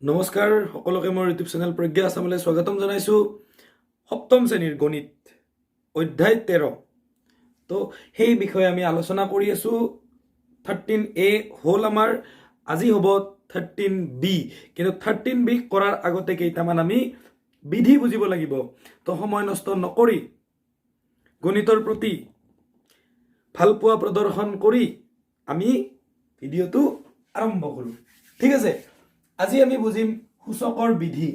নমস্কাৰ সকলোকে মোৰ ইউটিউব চেনেল প্ৰজ্ঞা আছামলৈ স্বাগতম জনাইছোঁ। সপ্তম শ্ৰেণীৰ গণিত অধ্যায় 13 তো সেই বিষয়ে আমি আলোচনা কৰি আছোঁ। 13A হ'ল আমাৰ, আজি হ'ব 13B, কিন্তু 13B কৰাৰ আগতে কেইটামান আমি বিধি বুজিব লাগিব। তো সময় নষ্ট নকৰি গণিতৰ প্ৰতি ভালপোৱা প্ৰদৰ্শন কৰি আমি ভিডিঅ'টো আৰম্ভ কৰোঁ। ঠিক আছে, আজি আমি বুজিম সূচকৰ বিধি।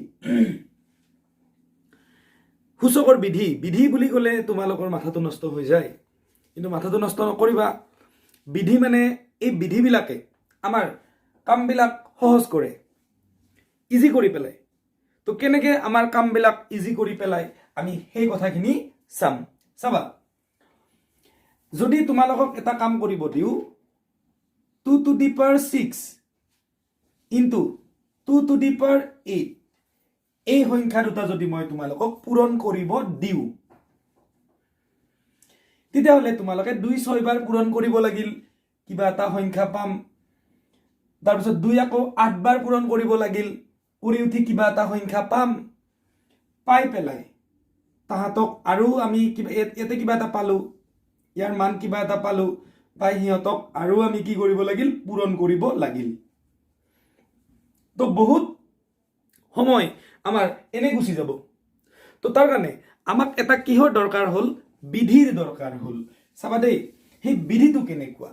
সূচকৰ বিধি বিধি বুলি ক'লে তোমালোকৰ মাথাটো নষ্ট হৈ যায়, কিন্তু মাথাটো নষ্ট নকৰিবা। বিধি মানে এই বিধিবিলাকে আমাৰ কামবিলাক সহজ কৰে, ইজি কৰি পেলাই। তো কেনেকৈ আমাৰ কামবিলাক ইজি কৰি পেলাই আমি সেই কথাখিনি চাম। চাবা, যদি তোমালোকক এটা কাম কৰিব দিওঁ 2 to the power 6 into 2 to the power 8, এই সংখ্যা দুটা যদি মই তোমালোকক পূৰণ কৰিব দিওঁ, তেতিয়াহ'লে তোমালোকে 2-6 বাৰ পূৰণ কৰিব লাগিল, কিবা এটা সংখ্যা পাম। তাৰপিছত 2 আকৌ 8 বাৰ পূৰণ কৰিব লাগিল, কৰি উঠি কিবা এটা সংখ্যা পাম। পাই পেলাই তাহাঁতক আৰু আমি ইয়াতে কিবা এটা পালোঁ, ইয়াৰ মান কিবা এটা পালোঁ, পাই সিহঁতক আৰু আমি কি কৰিব লাগিল, পূৰণ কৰিব লাগিল। তো বহুত সময় আমাৰ এনে গুচি যাব। তো তাৰ কাৰণে আমাক এটা কিহৰ দৰকাৰ হ'ল, বিধিৰ দৰকাৰ হ'ল। চাবা দেই, সেই বিধিটো কেনেকুৱা।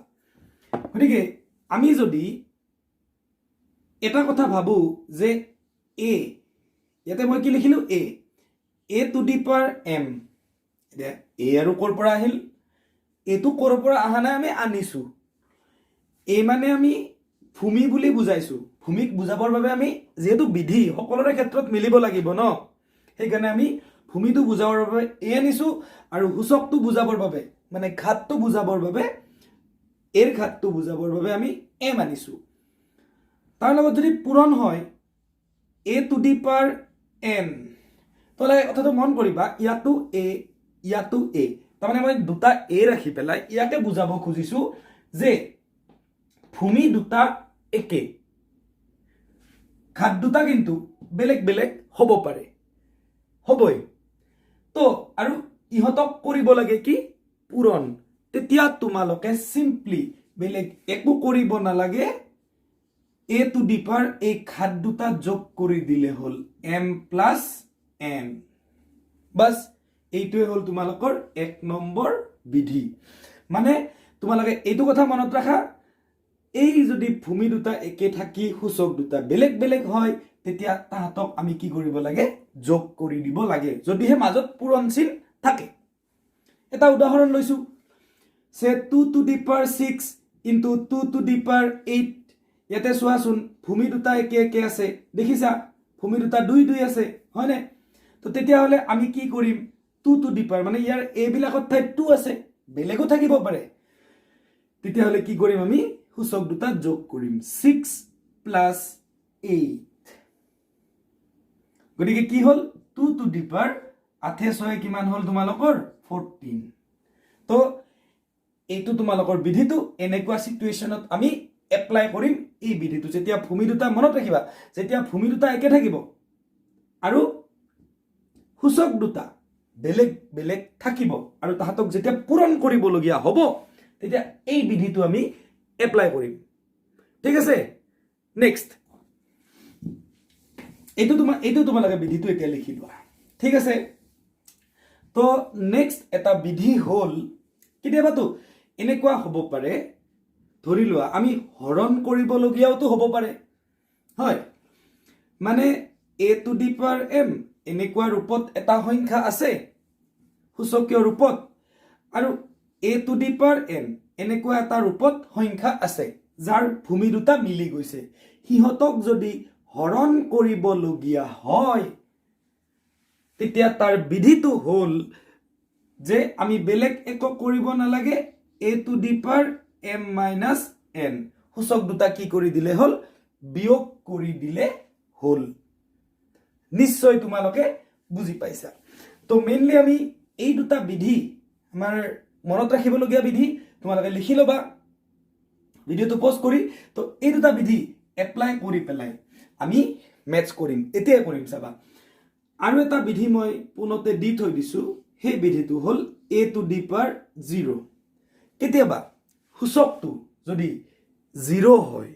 গতিকে আমি যদি এটা কথা ভাবো যে এ, ইয়াতে মই কি লিখিলো, এ টু দি পাৱাৰ এম। এতিয়া এ আৰু ক'ৰ পৰা আহিল, এইটো ক'ৰ পৰা অহা নাই, আমি আনিছো। এ মানে আমি ভূমি বুলি বুজাইছো। ভূমিক বুজাবৰ বাবে আমি যেহেতু বিধি সকলোৰে ক্ষেত্ৰত মিলিব লাগিব ন, সেইকাৰণে আমি ভূমিটো বুজাবৰ বাবে এ আনিছো, আৰু সূচকটো বুজাবৰ বাবে মানে ঘাতটো বুজাবৰ বাবে এৰ ঘাতটো বুজাবৰ বাবে আমি এম আনিছো। তাৰ লগত যদি পূৰণ হয় এ টু দি পাৱাৰ এন, তাহলে কথাটো মন কৰিবা, ইয়াতো এ ইয়াতো এ, তাৰমানে মই দুটা এ ৰাখি পেলাই ইয়াকে বুজাব খুজিছো যে ভূমি দুটা একে, ঘাত দুটা কিন্তু বেলেগ বেলেগ হ'ব পাৰে, হ'বই। তো আৰু ইহঁতক কৰিব লাগে কি, পূৰণ। তেতিয়া তোমালোকে চিম্পলি বেলেগ একো কৰিব নালাগে, এ টু দি পাৱাৰ এই ঘাত দুটা যোগ কৰি দিলে হ'ল এম প্লাছ এন। বাস এইটোৱে হ'ল তোমালোকৰ 1 নম্বৰ বিধি। মানে তোমালোকে এইটো কথা মনত ৰাখা, এই যদি ভূমি দুটা একে থাকি সূচক দুটা বেলেগ বেলেগ হয়, তেতিয়া তাহাঁতক আমি কি কৰিব লাগে, যোগ কৰি দিব লাগে, যদিহে মাজত পূৰণচিন থাকে। এটা উদাহৰণ লৈছো, সে 2 to the power 6 into 2 to the power 8। ইয়াতে চোৱাচোন, ভূমি দুটা একে একে আছে, দেখিছা ভূমি দুটা 2 আছে, হয়নে? তো তেতিয়াহ'লে আমি কি কৰিম, 2 to the power মানে ইয়াৰ এইবিলাকত ঠাইত 2 আছে, বেলেগো থাকিব পাৰে। তেতিয়াহ'লে কি কৰিম, আমি সূচক দুটা যোগ কৰিম, 6 প্লাছ 8। গতিকে কি হ'ল, 2 to the power 8 কিমান হ'ল তোমালোকৰ 14। তো এইটো তোমালোকৰ বিধিটো এনেকুৱা সিচুৱেশ্যনত আমি এপ্লাই কৰিম এই বিধিটো। যেতিয়া ভূমি দুটা, মনত ৰাখিবা, যেতিয়া ভূমি দুটা একে থাকিব আৰু সূচক দুটা বেলেগ বেলেগ থাকিব আৰু তাহাঁতক যেতিয়া পূৰণ কৰিবলগীয়া হ'ব, তেতিয়া এই বিধিটো আমি এপ্লাই কৰিম। ঠিক আছে, নেক্সট এইটো তোমালোকে বিধিটো এতিয়া লিখি লোৱা। ঠিক আছে, তো নেক্সট এটা বিধি হ'ল, কেতিয়াবাতো এনেকুৱা হ'ব পাৰে, ধৰি লোৱা আমি হৰণ কৰিবলগীয়াওতো হ'ব পাৰে, হয়। মানে এ টু দি পাৱাৰ এম এনেকুৱা ৰূপত এটা সংখ্যা আছে সূচকীয় ৰূপত, আৰু এ টু দি পাৱাৰ এন এনেকুৱা এটা ৰূপত সংখ্যা আছে যাৰ ভূমি দুটা মিলি গৈছে। সিহঁতক যদি হৰণ কৰিবলগীয়া হয়, তেতিয়া তাৰ বিধিটো হ'ল যে আমি বেলেগ একো কৰিব নালাগে, a to the power m minus n, সূচক দুটা কি কৰি দিলে হ'ল, বিয়োগ কৰি দিলে হ'ল। নিশ্চয় তোমালোকে বুজি পাইছা। তো মেইনলি আমি এই দুটা বিধি আমাৰ মনত ৰাখিবলগীয়া বিধি, তোমালোকে লিখি ল'বা ভিডিঅ'টো পজ কৰি। তো এই দুটা বিধি এপ্লাই কৰি পেলাই আমি মেটচ কৰিম এতিয়া কৰিম চাবা আৰু এটা বিধি মই পুনতে দি থৈ দিছো সেই বিধিটো হল a to the power 0 কেতিয়াবা সূচকটো যদি 0 হয়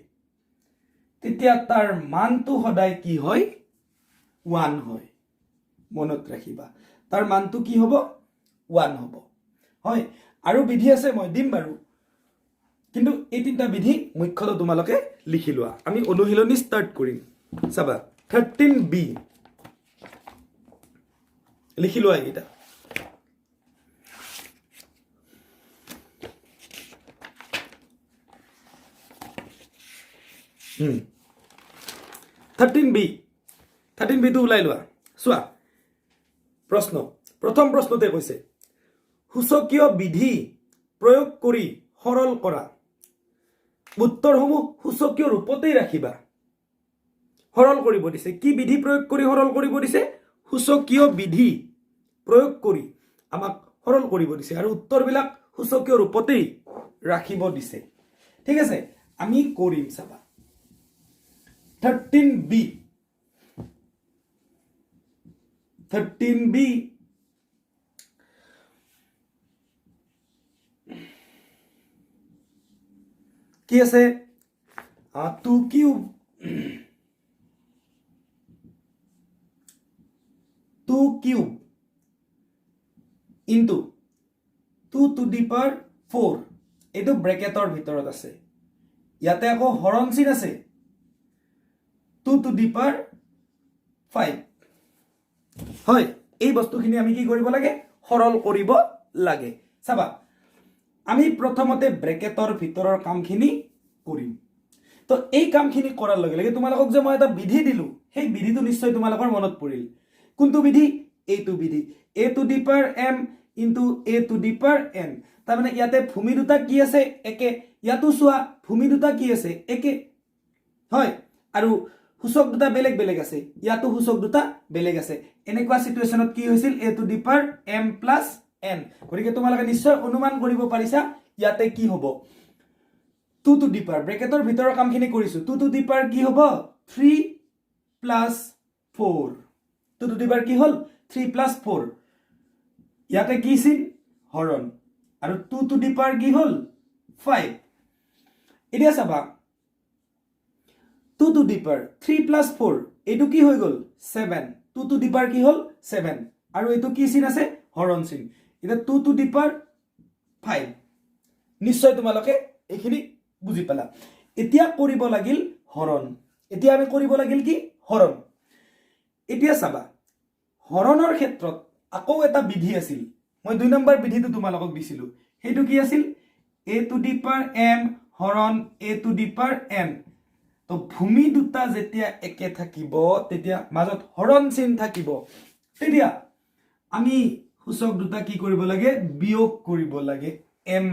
তেতিয়া তাৰ মানটো সদায় কি হয় 1 হয় মনত ৰাখিবা তাৰ মানটো কি হ'ব 1 হ'ব হয় আৰু বিধি আছে মই দিম বাৰু কিন্তু এই তিনটা বিধি মুখ্যত তোমালোকে লিখি লোৱা আমি অনুশীলনী স্টাৰ্ট কৰিম চাবা 13b লিখি লোৱা এটা Hmm. 13b টো ওলাই লোৱা চোৱা প্ৰশ্ন প্ৰথম প্ৰশ্নতে কৈছে সূচকীয় বিধি প্ৰয়োগ কৰি সৰল কৰা উত্তৰসমূহ সূচকীয় ৰূপতেই ৰাখিবা সৰল কৰিব দিছে কি বিধি প্ৰয়োগ কৰি সৰল কৰিব দিছে সূচকীয় বিধি প্ৰয়োগ কৰি আমাক সৰল কৰিব দিছে আৰু উত্তৰবিলাক সূচকীয় ৰূপতেই ৰাখিব দিছে ঠিক আছে আমি কৰিম চাবা 13b কি আছে 2 cube 2 cube into 2 to the power 4 এইটো ব্ৰেকেটৰ ভিতৰত আছে ইয়াতে আকৌ হৰণ চিন আছে 2 to the power 5 হয় এই বস্তুখিনি আমি কি কৰিব লাগে সৰল কৰিব লাগে চাবা আমি প্ৰথমতে ব্ৰেকেটৰ ভিতৰৰ কামখিনি কৰিম তো এই কামখিনি কৰাৰ লগে লগে তোমালোকক যে মই এটা বিধি দিলো সেই বিধিটো নিশ্চয় তোমালোকৰ মনত পৰিল কোনটো বিধি এইটো বিধি a to the power m into a to the power n তাৰ মানে ইয়াতে ভূমি দুটা কি আছে একে ইয়াতো চোৱা ভূমি দুটা কি আছে একে হয় আৰু সূচক দুটা বেলেগ বেলেগ আছে ইয়াতো সূচক দুটা বেলেগ আছে এনেকুৱা সিচুৱেশনত কি হৈছিল a to the power m plus n গতিকে তোমালোকে নিশ্চয় অনুমান কৰিব পাৰিছা ইয়াতে কি হ'ব 2 to the power ব্ৰেকেটৰ ভিতৰৰ কামখিনি কৰিছো 2 to the power কি হ'ব 3 plus 4 2 to the power কি হ'ল 3 plus 4 ইয়াতে কি আছিল হৰণ আৰু 2 to the power কি হ'ল 5 এতিয়া চাবা 2 to the power 3 plus 4 এইটো কি হৈ গল 7 2 to the power কি হ'ল 7 আৰু এইটো কি চিন আছে হৰণ চিন এটা 2 to the power 5 নিশ্চয় তোমালোকে এইখিনি বুজি পালা এতিয়া কৰিব লাগিল হৰণ এতিয়া আমি কৰিব লাগিল কি হৰণ এতিয়া চাবা হৰণৰ ক্ষেত্ৰত আকৌ এটা বিধি আছিল মই 2 নম্বৰ বিধিটো তোমালোকক দিছিলো হেইটো কি আছিল a to the power m হৰণ a to the power n তো ভূমি দুটা যেতিয়া একে থাকিব তেতিয়া মাজত হৰণ চিন থাকিব তেতিয়া আমি সূচক দুটা কি কৰিব লাগে বিয়োগ কৰিব লাগে m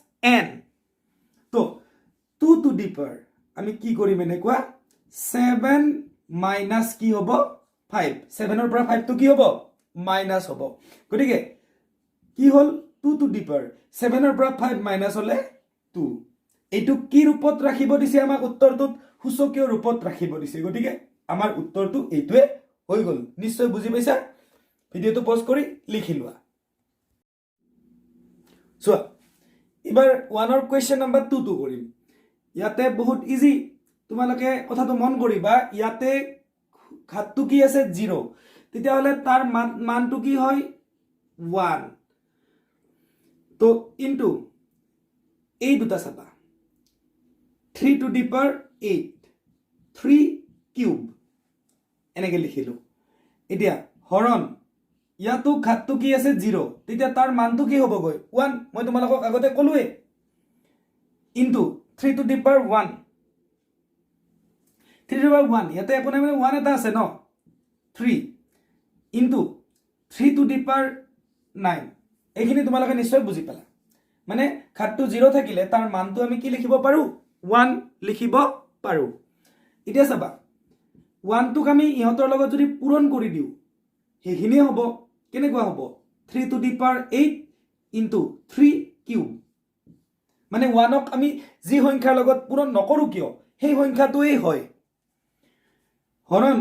- n তো 2 to the power আমি কি কৰিম এনেকুৱা 7 মাইনাস কি হ'ব 5 7 ৰ পৰা 5 টো কি হ'ব মাইনাস হ'ব গতিকে কি হ'ল 2 to the power 7 ৰ পৰা 5 মাইনাস হলে 2 এইটো কি ৰূপত ৰাখিব দিছে আমাক উত্তৰটোত সূচকীয় ৰূপত ৰাখিব দিছে গতিকে আমাৰ উত্তৰটো এইটোৱে হৈ গল নিশ্চয় বুজি পাইছা ভিডিওটো পজ কৰি লিখি লোৱা চোৱা এবাৰ 1 ৰ কোৱেশ্চন নম্বৰ 2 টো কৰিম ইয়াতে বহুত ইজি তোমালোকে কথাটো মন কৰিবা ইয়াতে ঘাতটো কি আছে 0 তেতিয়া হলে তাৰ মানটো কি হয় 1 তো ইনটু এই দুটা চাবা 3 to the power 8 3 কিউব এনেকে লিখিলো এতিয়া হৰণ ইয়াতো ঘাতটো কি আছে 0 তেতিয়া তাৰ মানটো কি হ'ব গৈ 1 মই তোমালোকক আগতে কলোৱে into 3 to the power 1 3 to the power 1 ইয়াতে একো নাই মানে 1 এটা আছে ন 3 ইনটু 3 to the power 9 এইখিনি তোমালোকে নিশ্চয় বুজি পালা মানে ঘাতটো 0 থাকিলে তাৰ মানটো আমি কি লিখিব পাৰো 1 লিখিব পাৰো এতিয়া চাবা 1 টোক আমি ইহতৰ লগত যদি পূৰণ কৰি দিও হেখিনি হ'ব কেনেকুৱা হ'ব 3 to the power 8 into 3 cube মানে 1 ক আমি যি সংখ্যাৰ লগত পূৰণ নকৰো কিয় সেই সংখ্যাটোই হয় হৰণ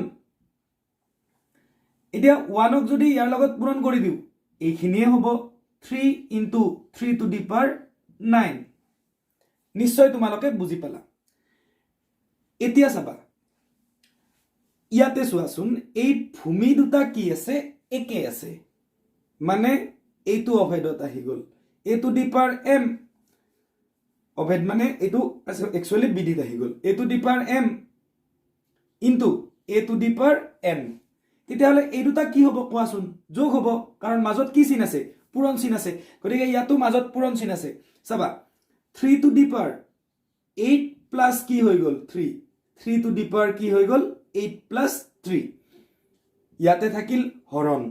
এতিয়া 1ক যদি ইয়াৰ লগত পূৰণ কৰি দিও এইখিনিয়ে হ'ব 3 into 3 to the power 9 নিশ্চয় তোমালোকে বুজি পালা এতিয়া চাবা ইয়াতে চোৱাচোন এই ভূমি দুটা কি আছে একে আছে মানে এইটো অভেদত আহি গল a to the power m অভেদ মানে এইটো একচুয়ালি বিধিত আহি গল a to the power m into a to the power n তেতিয়াহলে এই দুটা কি হ'ব কোৱাচোন যোগ হ'ব কাৰণ মাজত কি চিন আছে পূৰণ চিন আছে গতিকে ইয়াতো মাজত পূৰণ চিন আছে চাবা 3 to the power 8 plus কি হৈ গল 3 3 to the power কি হৈ গল 8 plus 3 ইয়াতে থাকিল হৰণ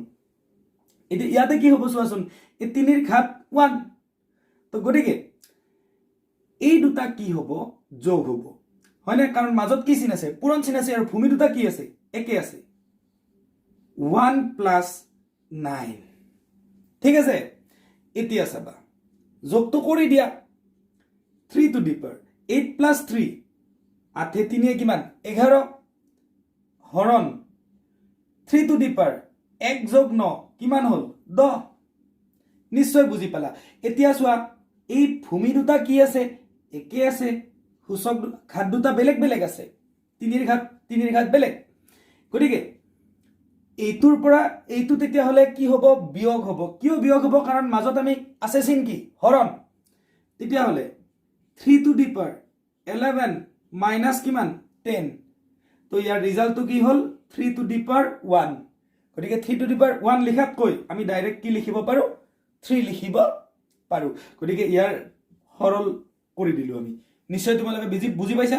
এটি ইয়াতে কি হ'ব চোৱাচোন এই 3 ৰ ঘাত 1 তো গতিকে এই দুটা কি হ'ব যোগ হ'ব হয়নে কাৰণ মাজত কি চিন আছে পূৰণ চিন আছে আৰু ভূমি দুটা কি আছে একে আছে 1 plus 9 ঠিক আছে এতিয়া চাবা যোগটো কৰি দিয়া 3 to the power 8 plus 3 8 3 এ কিমান 11 হৰণ 3 to the power 1 যোগ 9 কিমান হল 10 নিশ্চয় বুজি পালা এতিয়া চোৱা এই ভূমি দুটা কি আছে একে আছে সূচক ঘাত দুটা বেলেগ বেলেগ আছে 3 ৰ ঘাত বেলেগ গতিকে এইটোৰ পৰা এইটো তেতিয়া হলে কি হ'ব বিয়োগ হ'ব কিয় বিয়োগ হ'ব কাৰণ মাজত আমি আছে চিন কি হৰণ তেতিয়া হলে 3 to the power 11 minus কিমান 10 তো ইয়াৰ ৰিজাল্টটো কি হল 3 to the power 1 গতিকে 3 to the power 1 লিখাত কৈ আমি ডাইৰেক্ট কি লিখিব পাৰো 3 লিখিব পাৰো গতিকে ইয়াৰ সৰল কৰি দিলো আমি নিশ্চয় তোমালোকে বুজি পাইছা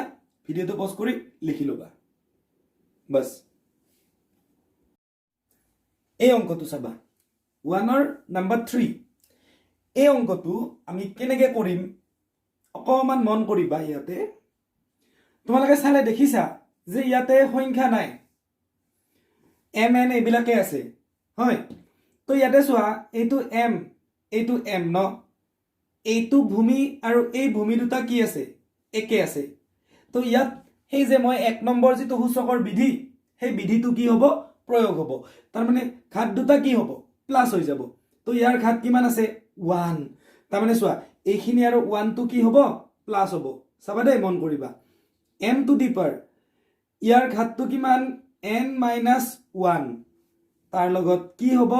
ভিডিওটো পজ কৰি লিখি লবা বাস এই অংকটো চাবা 1 ৰ নাম্বাৰ 3 এই অংকটো আমি কেনেকৈ কৰিম অকমান মন কৰিবা ইয়াতে তোমালোকে চালে দেখিছা যে ইয়াতে সংখ্যা নাই m n এইবিলাকে আছে হয় তো ইয়াতে চোৱা এইটো m ন এইটো ভূমি আৰু এই ভূমি দুটা কি আছে একে আছে তো ইয়াত সেই যে মই 1 নম্বৰ যেটো সূচকৰ বিধি সেই বিধিটো কি হ'ব প্ৰয়োগ হ'ব তাৰ মানে ঘাত দুটা কি হ'ব প্লাস হৈ যাব তো ইয়াৰ ঘাত কিমান আছে 1 তাৰ মানে চোৱা এইখিনি আৰু 1 টো কি হ'ব প্লাস হ'ব চাবা দেই মন কৰিবা m to the power ইয়াৰ ঘাতটো কিমান n minus 1 তাৰ লগত কি হ'ব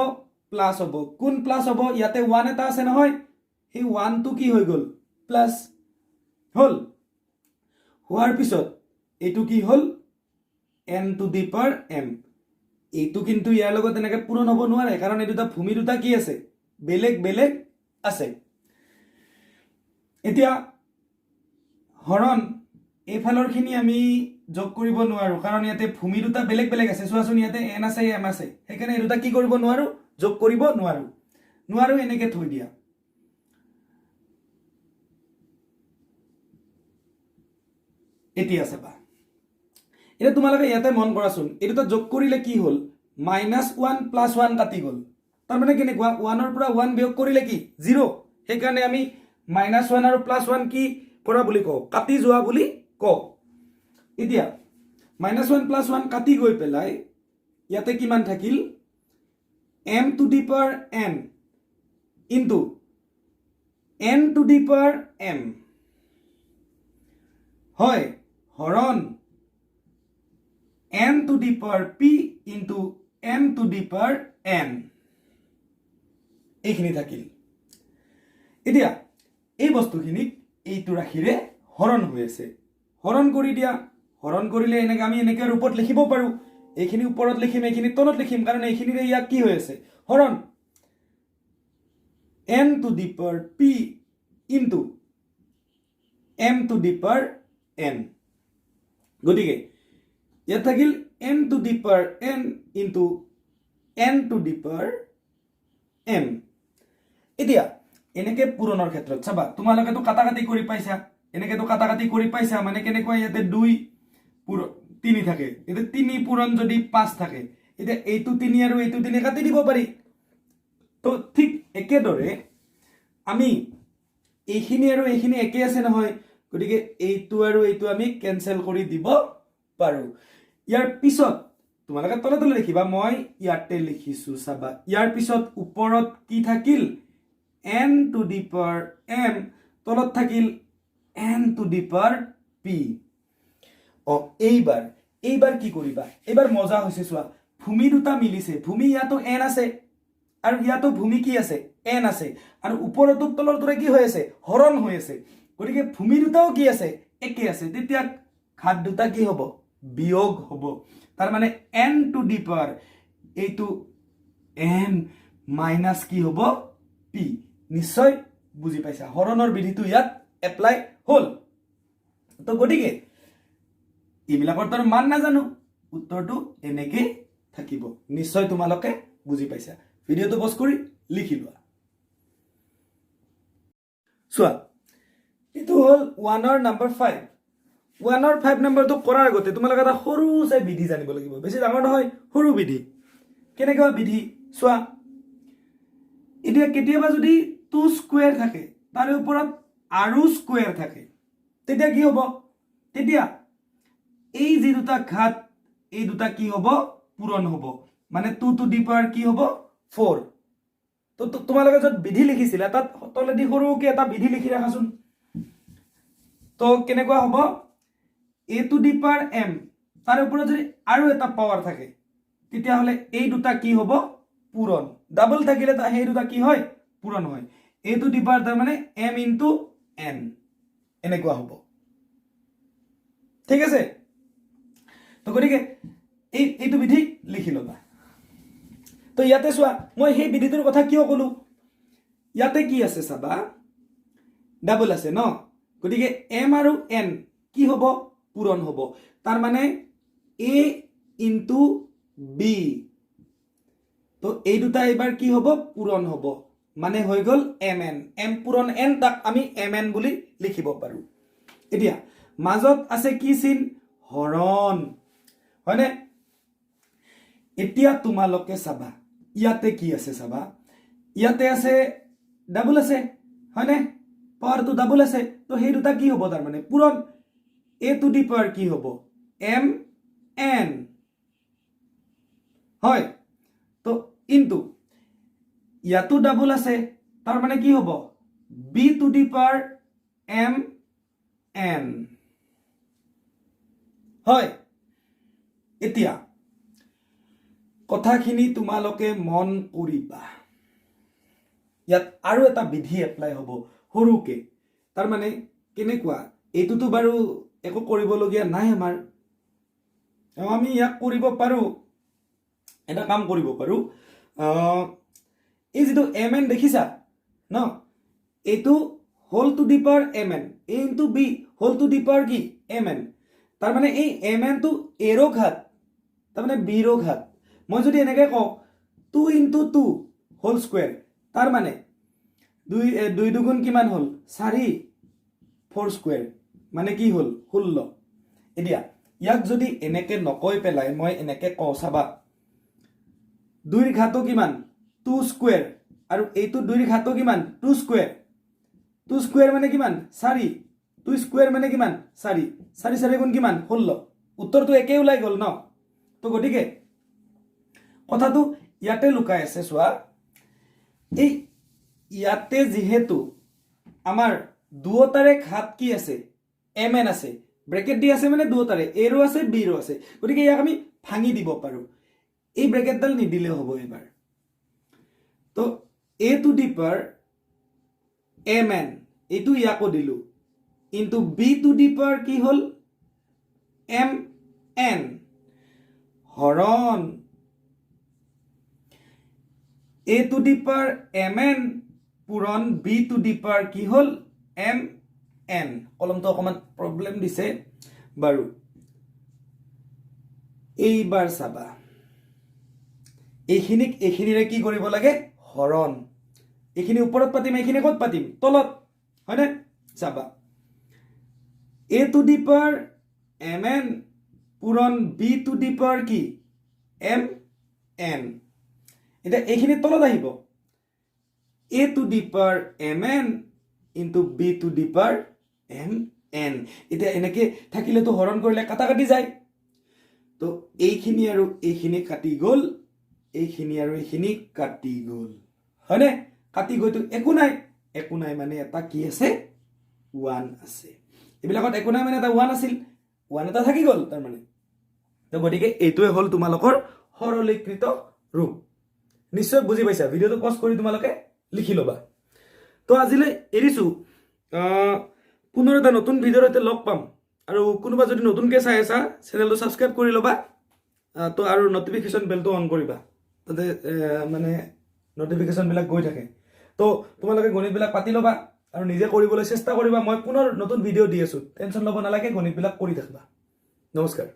প্লাস হ'ব কোন প্লাস হ'ব ইয়াতে 1 এটা আছে নহয় এই 1 টো কি হৈ গল প্লাস হল হোৱাৰ পিছত এটো কি হল n to the power m এইটো কিন্তু ইয়াৰ লগত এনেকৈ পূৰণ হ'ব নোৱাৰে কাৰণ এই দুটা ভূমি দুটা কি আছে বেলেগ বেলেগ আছে এতিয়া হৰণ এই ফালৰ খিনি আমি যোগ কৰিব নোৱাৰো কাৰণ ইয়াতে ভূমি দুটা বেলেগ বেলেগ আছে চোৱাচোন ইয়াতে n আছে m আছে সেইকাৰণে এই দুটা কি কৰিব নোৱাৰো যোগ কৰিব নোৱাৰো এনেকৈ থৈ দিয়া এতিয়া চাবা এটা তোমালোকে ইয়াতে মন কৰাচোন এই দুটা যোগ কৰিলে কি হল -1 + 1 কাটি গল তাৰ মানে কেনেকুৱা 1 ৰ পৰা 1 বিয়োগ কৰিলে কি 0 সেইকাৰণে আমি -1 আৰু +1 কি কৰা বুলি কও কাটি যোৱা বুলি কও এতিয়া -1 + 1 কাটি গৈ পেলাই ইয়াতে কিমান থাকিল m to the power n into n to the power m হয় হৰণ n to the power p into m to the power n এইখিনি থাকিল এতিয়া এই বস্তুখিনিক এইটো ৰাখিৰে হৰণ হৈ আছে হৰণ কৰি দিয়া হৰণ কৰিলে এনেকৈ আমি এনেকৈ ৰূপত লিখিব পাৰো এইখিনি ওপৰত লিখিম এইখিনি তলত লিখিম কাৰণ এইখিনিৰে ইয়াক কি হৈ আছে হৰণ n to the power p into m to the power n গতিকে ইয়াত থাকিল m to the power n into n to the power m এতিয়া এনেকে পূৰণৰ ক্ষেত্ৰত চাবা তোমালোকেতো কাটাকাটি কৰি পাইছা এনেকেতো কাটাকাটি কৰি পাইছা মানে কেনেকুৱা ইয়াতে 2 3 থাকে এতে 3 পূৰণ যদি 5 থাকে এতে এইটো 3 আৰু এইটো 3 কাটি দিব পাৰি তো ঠিক একেদৰে আমি এইখিনি আৰু এইখিনি একে আছে নহয় গতিকে এইটো আৰু এইটো আমি ক্যান্সেল কৰি দিব পাৰো ইয়াৰ পিছত তোমালোকে তলে তলে লিখিবা মই ইয়াতে লিখিছো চাবা ইয়াৰ পিছত ওপৰত কি থাকিল n two the power m তলত থাকিল n two the power p এইবাৰ কি কৰিবা এইবাৰ মজা হৈছে চোৱা ভূমি দুটা মিলিছে ভূমি ইয়াতো n আছে আৰু ইয়াতো ভূমি কি আছে n আছে আৰু ওপৰতো তলৰ দৰে কি হৈ আছে হৰণ হৈ আছে গতিকে ভূমি দুটাও কি আছে একে আছে তেতিয়া ঘাত দুটা কি হ'ব বিয়োগ হ'ব তাৰ মানে n টু দি পাৱাৰ এইটো m মাইনাস কি হ'ব p নিশ্চয় বুজি পাইছা হৰণৰ বিধিটো ইয়াত এপ্লাই হ'ল তো গতিকে এইবিলাকৰ তাৰ মান নাজানো উত্তৰটো এনেকে থাকিব নিশ্চয় তোমালোকে বুজি পাইছা ভিডিওটো পজ কৰি লিখি লোৱা চোৱা এইটো হ'ল 1 ৰ নম্বৰ 5 1 ৰ 5 নম্বৰটো কৰাৰ আগতে তোমালোকে এটা সৰু চাই বিধি জানিব লাগিব বেছি ডাঙৰ নহয় সৰু বিধি কেনেকুৱা বিধি চোৱা এতিয়া কেতিয়াবা যদি 2 স্কয়াৰ থাকে তাৰ ওপৰত আৰু স্কয়াৰ থাকে তেতিয়া কি হ'ব তেতিয়া এই যে দুটা ঘাত এই দুটা কি হ'ব পূৰণ হ'ব মানে 2 টু দি পাৱাৰ কি হ'ব 4 তো তোমালোকে যত বিধি লিখিছিলা তাত তলেদি সৰুকে এটা বিধি লিখি ৰাখাচোন তো কেনেকুৱা হ'ব a two the power m তাৰ ওপৰত যদি আৰু এটা পাৱাৰ থাকে তেতিয়া হলে এই দুটা কি হ'ব পূৰণ ডাবল থাকিলে সেই দুটা কি হয় পূৰণ হয় a টু দি পাৱাৰ তাৰ মানে m ইনটু n এনেকুৱা হ'ব ঠিক আছে তো গতিকে এইটো বিধি লিখি লবা তো ইয়াতে চোৱা মই সেই বিধিটোৰ কথা কিয় কলো ইয়াতে কি আছে চাবা ডাবল আছে ন গতিকে m আৰু n কি হ'ব পূৰণ হ'ব তাৰ মানে a ইনটু b তো এই দুটা এবাৰ কি হ'ব পূৰণ হ'ব মানে হৈ গল mn m পূৰণ n তাক আমি mn বুলি লিখিব পাৰো এতিয়া মাজত আছে কি চিন হৰণ হয়নে এতিয়া তোমালোকে চাবা ইয়াতে কি আছে চাবা ইয়াতে আছে ডাবল আছে হয়নে পাৱাৰটো ডাবল আছে তো সেই দুটা কি হ'ব তাৰ মানে পূৰণ a টু দি পাৱাৰ কি হ'ব m n হয় তো ইনটু ইয়াতো ডাবল আছে তাৰ মানে কি হ'ব b two the power m n হয় এতিয়া কথাখিনি তোমালোকে মন কৰিবা ইয়াত আৰু এটা বিধি এপ্লাই হ'ব সৰুকে তাৰ মানে কেনেকুৱা এইটোতো বাৰু একো কৰিবলগীয়া নাই আমাৰ আমি ইয়াক কৰিব পাৰো এটা কাম কৰিব পাৰো এই যেটো mn দেখিছা ন এইটো whole to the power mn a into b whole to the power কি mn তাৰ মানে এই mn টো a ৰ ঘাত তাৰ মানে b ৰ ঘাত মই যদি এনেকে কওঁ 2 ইনটু 2 হোল স্কয়াৰ তাৰ মানে 2 দুগুণ কিমান হ'ল 4 4 স্কয়াৰ মানে কি হ'ল 16 এতিয়া ইয়াক যদি এনেকে নকৈ পেলাই মই এনেকে কওঁ চাবা 2 ৰ ঘাতো কিমান 2 স্কয়াৰ আৰু এইটো 2 ৰ ঘাতো কিমান 2 স্কয়াৰ 2 স্কয়াৰ মানে কিমান 4 2 স্কয়াৰ মানে কিমান 4 4 4 গুণ কিমান 16 উত্তৰটো একে ওলাই গল ন তো গটিকে কথাটো ইয়াতে লুকাই আছে চোৱা এই ইয়াতে যেহেতু আমাৰ দুয়োটাৰে ঘাত কি আছে mn আছে ব্ৰেকেট দি আছে মানে দুয়োটাৰে a ৰো আছে b ৰো আছে গতিকে ইয়াক আমি ভাঙি দিব পাৰো এই ব্ৰেকেটডাল নিদিলে হ'ব এবাৰ তো a two the power mn এইটো ইয়াকো দিলো into b two the power কি হ'ল mn হৰণ a two the power mn পূৰণ b টু দি পাৱাৰ কি হ'ল mn কলমটো অকমান প্ৰবলেম দিছে বাৰু এইবাৰ চাবা এইখিনিৰে কি কৰিব লাগে হৰণ এইখিনি ওপৰত পাতিম এইখিনি ক'ত পাতিম তলত হয়নে চাবা a two the power mn পূৰণ b টু দি পাৱাৰ কি mn এটা এইখিনি তলত আহিব a two the power mn into b two the power mn এটা এনেকে থাকিলে তো হৰণ কৰিলে কাটা কাটি যায় তো এইখিনি আৰু এইখিনি কাটি গ'ল, এইখিনি আৰু এইখিনি কাটি গ'ল, হয়নে? কাটি গৈতো একো নাই মানে এটা কি আছে? 1 আছে। এইবিলাকত একো নাই মানে এটা 1 আছিল, 1 এটা থাকি গ'ল তাৰমানে। তো গতিকে এইটোৱে হ'ল তোমালোকৰ সৰলীকৃত ৰূপ। নিশ্চয় বুজি পাইছা। ভিডিঅ'টো পজ কৰি তোমালোকে লিখি ল'বা। তো আজিলৈ এৰিছোঁ। পুনৰ এটা নতুন ভিডিঅ'ৰ সৈতে লগ পাম। আৰু কোনোবা যদি নতুনকৈ চাই আছা, চেনেলটো ছাবস্ক্ৰাইব কৰি ল'বা। তো আৰু নটিফিকেশ্যন বেলটো অন কৰিবা, তাতে মানে নটিফিকেশ্যনবিলাক গৈ থাকে। তো তোমালোকে গণিতবিলাক পাতি ল'বা আৰু নিজে কৰিবলৈ চেষ্টা কৰিবা। মই পুনৰ নতুন ভিডিঅ' দি আছোঁ, টেনশ্যন ল'ব নালাগে, গণিতবিলাক কৰি থাকিবা। নমস্কাৰ।